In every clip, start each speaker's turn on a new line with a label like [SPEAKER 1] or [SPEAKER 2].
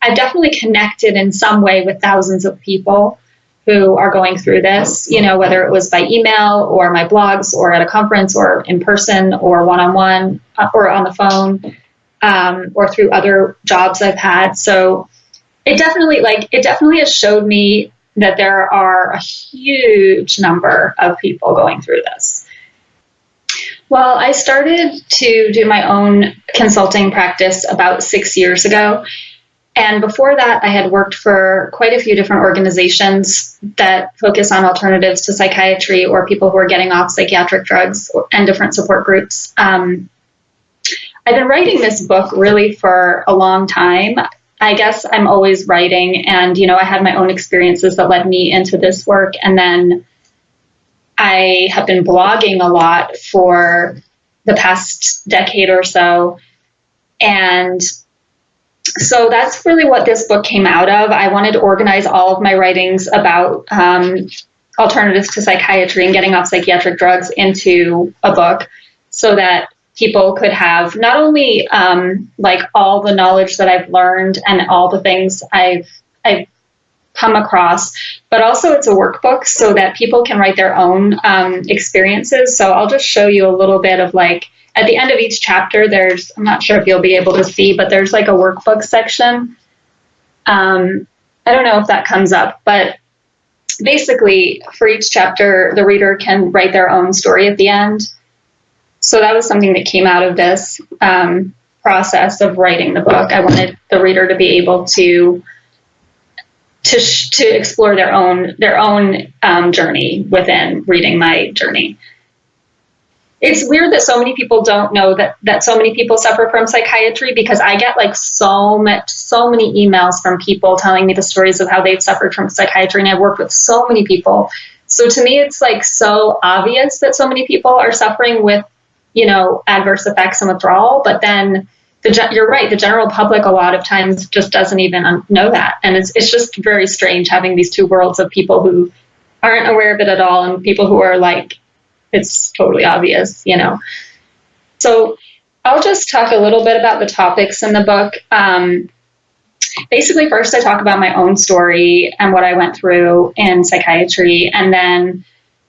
[SPEAKER 1] I've definitely connected in some way with thousands of people who are going through this, whether it was by email or my blogs or at a conference or in person or one-on-one or on the phone, or through other jobs I've had. So it definitely has showed me that there are a huge number of people going through this. Well, I started to do my own consulting practice about 6 years ago. And before that, I had worked for quite a few different organizations that focus on alternatives to psychiatry or people who are getting off psychiatric drugs and different support groups. I've been writing this book really for a long time. I guess I'm always writing, and, I had my own experiences that led me into this work. And then I have been blogging a lot for the past decade or so. And so that's really what this book came out of. I wanted to organize all of my writings about alternatives to psychiatry and getting off psychiatric drugs into a book so that people could have not only all the knowledge that I've learned and all the things I've come across, but also it's a workbook so that people can write their own experiences. So I'll just show you a little bit of at the end of each chapter, I'm not sure if you'll be able to see, but there's a workbook section. I don't know if that comes up, but basically for each chapter, the reader can write their own story at the end. So that was something that came out of this process of writing the book. I wanted the reader to be able to explore their own journey within reading my journey. It's weird that so many people don't know that so many people suffer from psychiatry, because I get so many emails from people telling me the stories of how they've suffered from psychiatry, and I've worked with so many people. So to me, it's so obvious that so many people are suffering with, adverse effects and withdrawal. But then you're right, the general public a lot of times just doesn't even know that. And it's just very strange having these two worlds of people who aren't aware of it at all and people who are it's totally obvious, So I'll just talk a little bit about the topics in the book. Basically, first I talk about my own story and what I went through in psychiatry, and then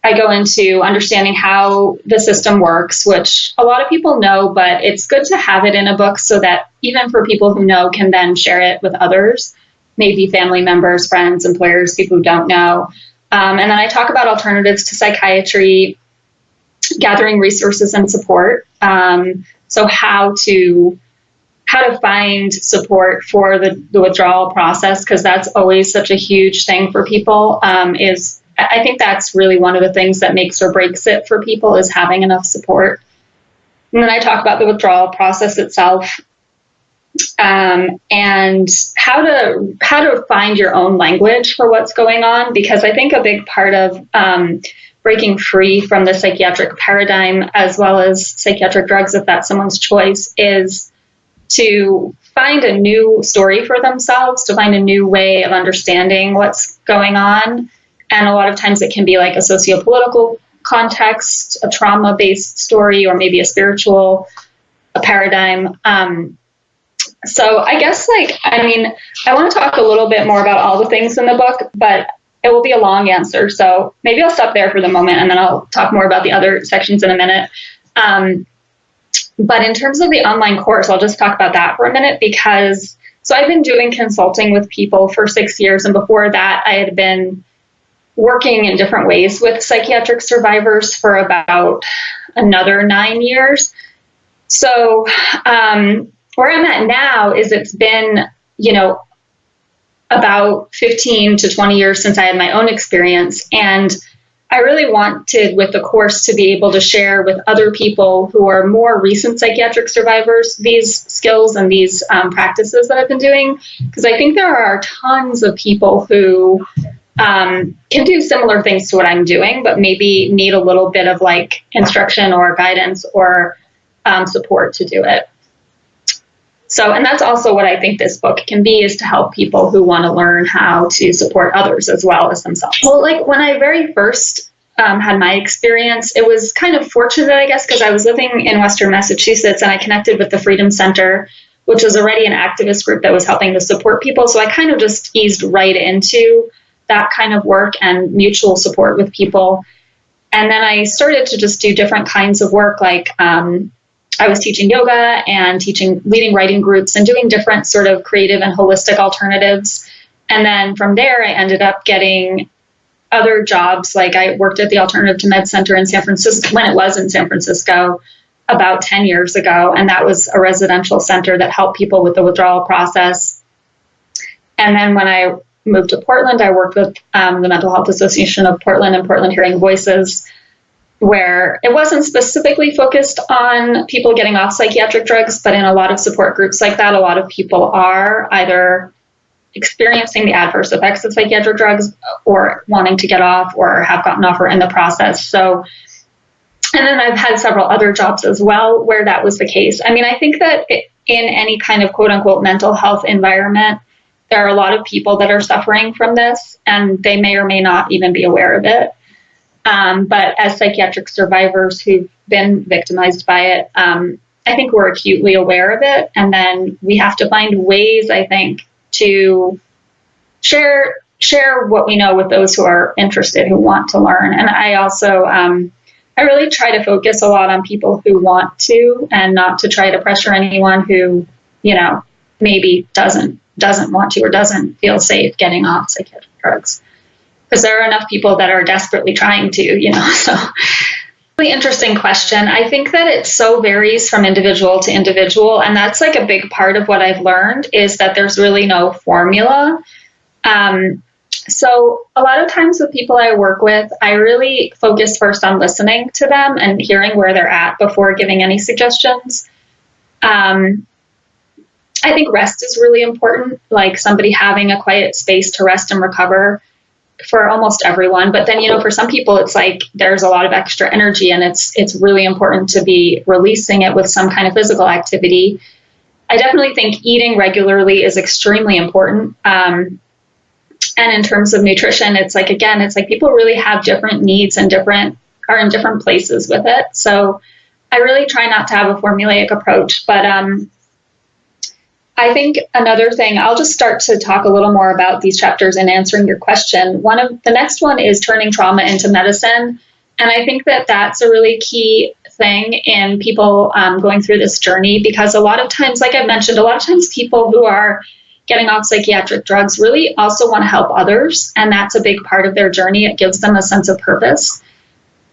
[SPEAKER 1] I go into understanding how the system works, which a lot of people know, but it's good to have it in a book so that even for people who know can then share it with others, maybe family members, friends, employers, people who don't know. And then I talk about alternatives to psychiatry, gathering resources and support. So how to find support for the withdrawal process, because that's always such a huge thing for people. I think that's really one of the things that makes or breaks it for people, is having enough support. And then I talk about the withdrawal process itself, and how to find your own language for what's going on, because I think a big part of breaking free from the psychiatric paradigm, as well as psychiatric drugs, if that's someone's choice, is to find a new story for themselves, to find a new way of understanding what's going on. And a lot of times it can be a socio-political context, a trauma-based story, or maybe a spiritual paradigm. So I guess I want to talk a little bit more about all the things in the book, but it will be a long answer. So maybe I'll stop there for the moment, and then I'll talk more about the other sections in a minute. But in terms of the online course, I'll just talk about that for a minute, because I've been doing consulting with people for 6 years. And before that, I had been working in different ways with psychiatric survivors for about another 9 years. So where I'm at now is it's been, about 15 to 20 years since I had my own experience. And I really wanted with the course to be able to share with other people who are more recent psychiatric survivors these skills and these practices that I've been doing, because I think there are tons of people who can do similar things to what I'm doing, but maybe need a little bit of instruction or guidance or support to do it. So, and that's also what I think this book can be, is to help people who want to learn how to support others as well as themselves. Well, when I very first had my experience, it was kind of fortunate, I guess, because I was living in Western Massachusetts and I connected with the Freedom Center which was already an activist group that was helping to support people. So I kind of just eased right into that kind of work and mutual support with people. And then I started to just do different kinds of work, like I was teaching yoga and leading writing groups and doing different sort of creative and holistic alternatives. And then from there, I ended up getting other jobs. Like I worked at the Alternative to Med Center in San Francisco, when it was in San Francisco, about 10 years ago. And that was a residential center that helped people with the withdrawal process. And then when I moved to Portland, I worked with the Mental Health Association of Portland and Portland Hearing Voices, where it wasn't specifically focused on people getting off psychiatric drugs, but in a lot of support groups like that, a lot of people are either experiencing the adverse effects of psychiatric drugs or wanting to get off or have gotten off or in the process. So, and then I've had several other jobs as well where that was the case. I mean, I think that in any kind of quote unquote mental health environment, there are a lot of people that are suffering from this and they may or may not even be aware of it. But as psychiatric survivors who've been victimized by it, I think we're acutely aware of it. And then we have to find ways, I think, to share what we know with those who are interested, who want to learn. And I also, I really try to focus a lot on people who want to, and not to try to pressure anyone who, maybe doesn't want to or doesn't feel safe getting off psychiatric drugs. Because there are enough people that are desperately trying to, so. Really interesting question. I think that it so varies from individual to individual. And that's like a big part of what I've learned is that there's really no formula. So a lot of times with people I work with, I really focus first on listening to them and hearing where they're at before giving any suggestions. I think rest is really important, like somebody having a quiet space to rest and recover for almost everyone. But then, for some people, it's like there's a lot of extra energy and it's really important to be releasing it with some kind of physical activity. I definitely think eating regularly is extremely important. And in terms of nutrition, it's like people really have different needs and are in different places with it. So I really try not to have a formulaic approach, but I think another thing, I'll just start to talk a little more about these chapters in answering your question. The next one is turning trauma into medicine. And I think that that's a really key thing in people going through this journey, because a lot of times, like I mentioned, a lot of times people who are getting off psychiatric drugs really also want to help others. And that's a big part of their journey. It gives them a sense of purpose.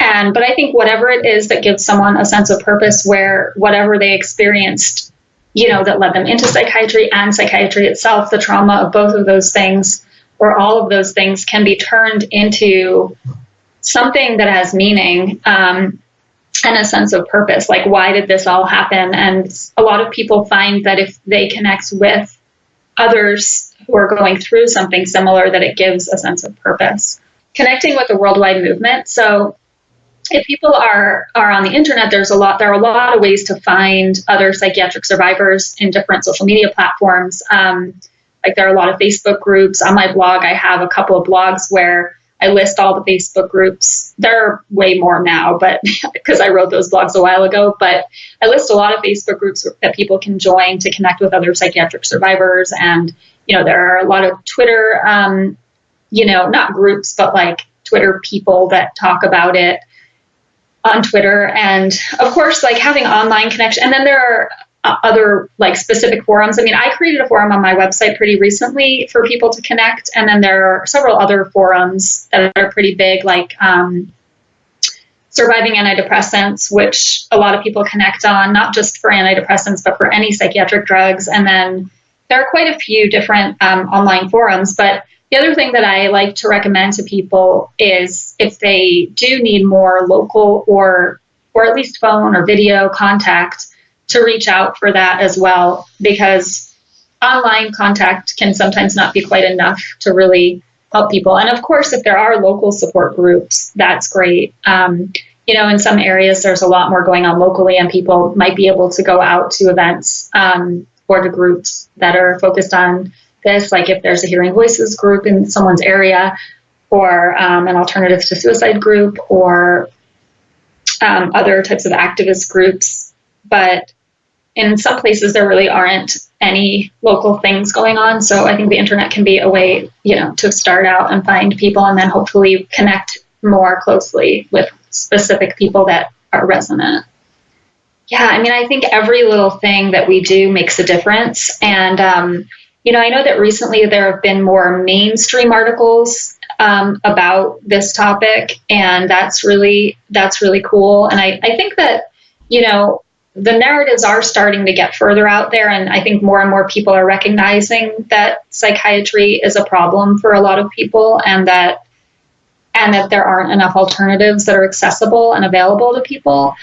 [SPEAKER 1] But I think whatever it is that gives someone a sense of purpose, where whatever they experienced that led them into psychiatry and psychiatry itself, the trauma of both of those things, or all of those things, can be turned into something that has meaning and a sense of purpose. Like, why did this all happen? And a lot of people find that if they connect with others who are going through something similar, that it gives a sense of purpose. Connecting with the worldwide movement. So if people are on the internet, there are a lot of ways to find other psychiatric survivors in different social media platforms. Like there are a lot of Facebook groups. On my blog, I have a couple of blogs where I list all the Facebook groups. There are way more now, but because I wrote those blogs a while ago, but I list a lot of Facebook groups that people can join to connect with other psychiatric survivors. And, there are a lot of Twitter, not groups, but like Twitter people that talk about it on Twitter. And of course, like having online connection. And then there are other like specific forums. I mean, I created a forum on my website pretty recently for people to connect. And then there are several other forums that are pretty big, like Surviving Antidepressants, which a lot of people connect on, not just for antidepressants, but for any psychiatric drugs. And then there are quite a few different online forums. But the other thing that I like to recommend to people is if they do need more local or at least phone or video contact, to reach out for that as well, because online contact can sometimes not be quite enough to really help people. And of course, if there are local support groups, that's great. In some areas, there's a lot more going on locally, and people might be able to go out to events or to groups that are focused on this, like if there's a Hearing Voices group in someone's area, or an Alternative to Suicide group, or other types of activist groups. But in some places there really aren't any local things going on. So I think the internet can be a way, to start out and find people and then hopefully connect more closely with specific people that are resonant. Yeah, I mean, I think every little thing that we do makes a difference. And, I know that recently there have been more mainstream articles about this topic, and that's really cool. And I think that, the narratives are starting to get further out there, and I think more and more people are recognizing that psychiatry is a problem for a lot of people, and that there aren't enough alternatives that are accessible and available to people,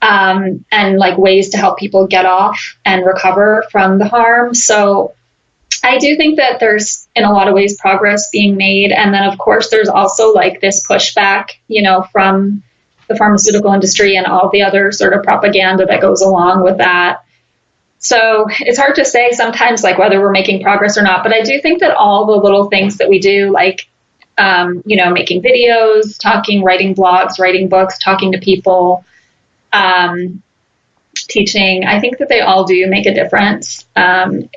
[SPEAKER 1] and like ways to help people get off and recover from the harm. So I do think that there's, in a lot of ways, progress being made. And then, of course, there's also like this pushback, from the pharmaceutical industry and all the other sort of propaganda that goes along with that. So it's hard to say sometimes like whether we're making progress or not, but I do think that all the little things that we do, like, making videos, talking, writing blogs, writing books, talking to people, teaching, I think that they all do make a difference. And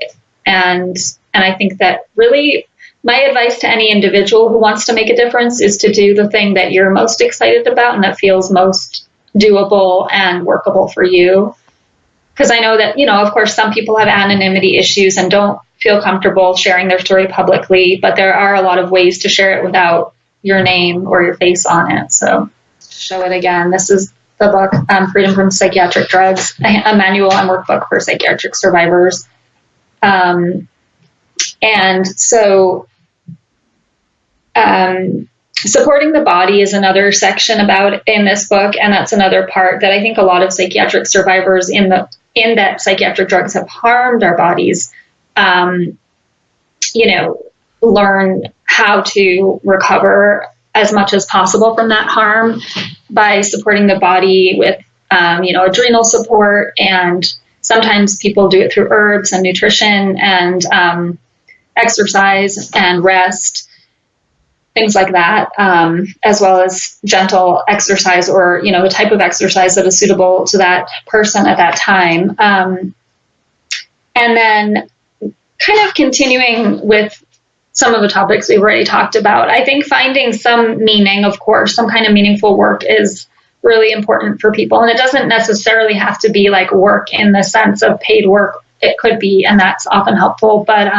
[SPEAKER 1] I think that really my advice to any individual who wants to make a difference is to do the thing that you're most excited about and that feels most doable and workable for you. Because I know that, of course, some people have anonymity issues and don't feel comfortable sharing their story publicly, but there are a lot of ways to share it without your name or your face on it. So show it again. This is the book, Freedom from Psychiatric Drugs, a manual and workbook for psychiatric survivors. And so supporting the body is another section in this book, and that's another part that I think a lot of psychiatric survivors in that psychiatric drugs have harmed our bodies, learn how to recover as much as possible from that harm by supporting the body with, adrenal support, and sometimes people do it through herbs and nutrition and exercise and rest, things like that, as well as gentle exercise or, the type of exercise that is suitable to that person at that time. And then kind of continuing with some of the topics we've already talked about, I think finding some meaning, of course, some kind of meaningful work is really important for people. And it doesn't necessarily have to be like work in the sense of paid work. It could be, and that's often helpful, but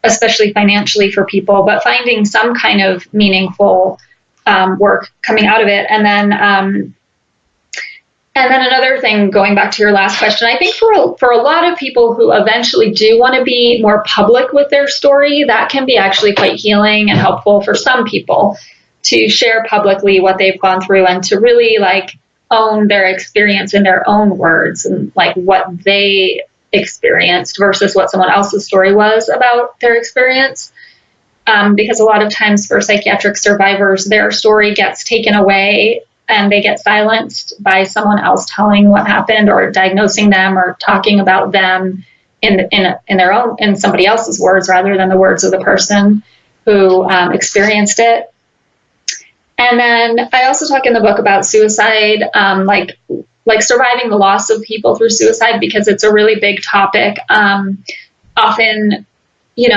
[SPEAKER 1] especially financially for people, but finding some kind of meaningful work coming out of it. And then another thing, going back to your last question, I think for a lot of people who eventually do want to be more public with their story, that can be actually quite healing and helpful for some people to share publicly what they've gone through and to really like own their experience in their own words and like what they experienced versus what someone else's story was about their experience. Because a lot of times for psychiatric survivors, their story gets taken away and they get silenced by someone else telling what happened or diagnosing them or talking about them in somebody else's words rather than the words of the person who experienced it. And then I also talk in the book about suicide, like surviving the loss of people through suicide, because it's a really big topic. Often,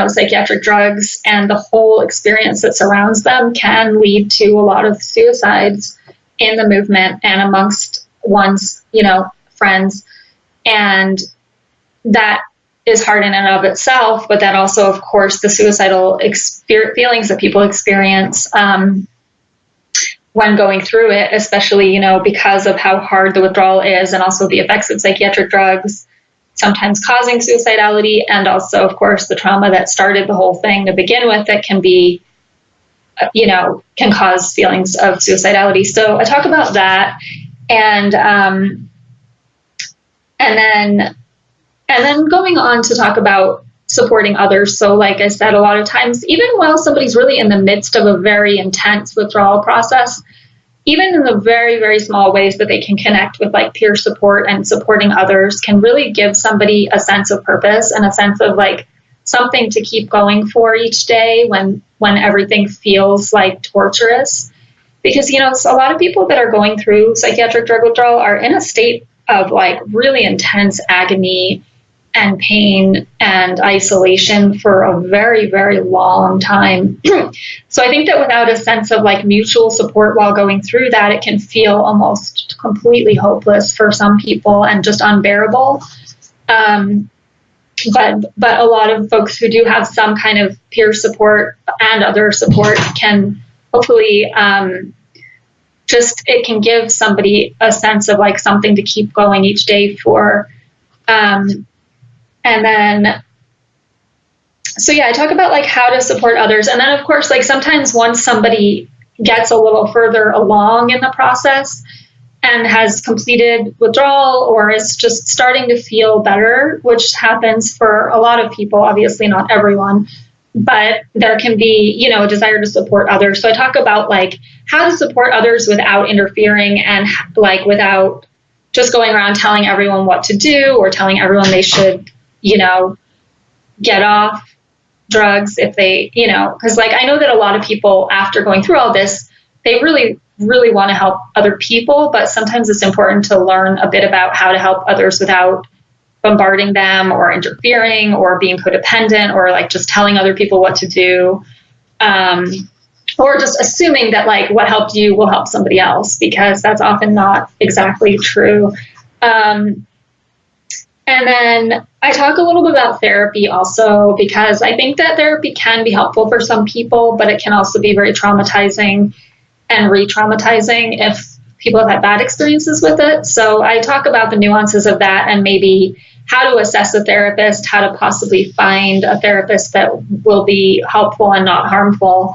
[SPEAKER 1] psychiatric drugs and the whole experience that surrounds them can lead to a lot of suicides in the movement and amongst one's, friends. And that is hard in and of itself, but that also, of course, the suicidal feelings that people experience when going through it, especially, because of how hard the withdrawal is and also the effects of psychiatric drugs, sometimes causing suicidality, and also, of course, the trauma that started the whole thing to begin with that can be, can cause feelings of suicidality. So I talk about that, and then going on to talk about supporting others. So like I said, a lot of times, even while somebody's really in the midst of a very intense withdrawal process, even in the very, very small ways that they can connect with like peer support and supporting others can really give somebody a sense of purpose and a sense of like something to keep going for each day when everything feels like torturous. Because, a lot of people that are going through psychiatric drug withdrawal are in a state of like really intense agony and pain and isolation for a very, very long time. So I think that without a sense of like mutual support while going through that, it can feel almost completely hopeless for some people and just unbearable. But a lot of folks who do have some kind of peer support and other support can hopefully it can give somebody a sense of like something to keep going each day for. And then, so yeah, I talk about like how to support others. And then of course, like sometimes once somebody gets a little further along in the process and has completed withdrawal or is just starting to feel better, which happens for a lot of people, obviously not everyone, but there can be, you know, a desire to support others. So I talk about like how to support others without interfering and like without just going around telling everyone what to do or telling everyone they should, you know, get off drugs if they, you know, because like I know that a lot of people after going through all this, they really, really want to help other people, but sometimes it's important to learn a bit about how to help others without bombarding them or interfering or being codependent or like just telling other people what to do, or just assuming that like what helped you will help somebody else, because that's often not exactly true. And then I talk a little bit about therapy also, because I think that therapy can be helpful for some people, but it can also be very traumatizing and re-traumatizing if people have had bad experiences with it. So I talk about the nuances of that and maybe how to assess a therapist, how to possibly find a therapist that will be helpful and not harmful.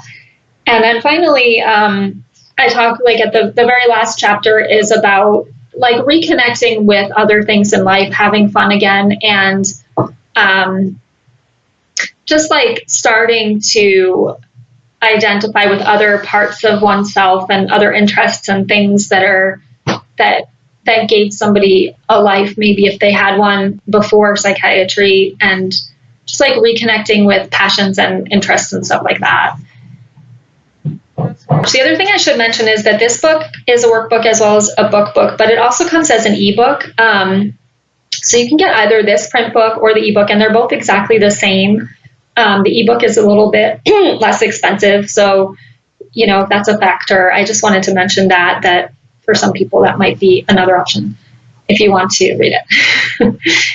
[SPEAKER 1] And then finally, I talk like at the very last chapter is about like reconnecting with other things in life, having fun again, and just like starting to identify with other parts of oneself and other interests and things that gave somebody a life, maybe if they had one before psychiatry, and just like reconnecting with passions and interests and stuff like that. The other thing I should mention is that this book is a workbook as well as a book, but it also comes as an ebook. So you can get either this print book or the ebook, and they're both exactly the same. The ebook is a little bit less expensive. So, you know, if that's a factor, I just wanted to mention that for some people that might be another option if you want to read it.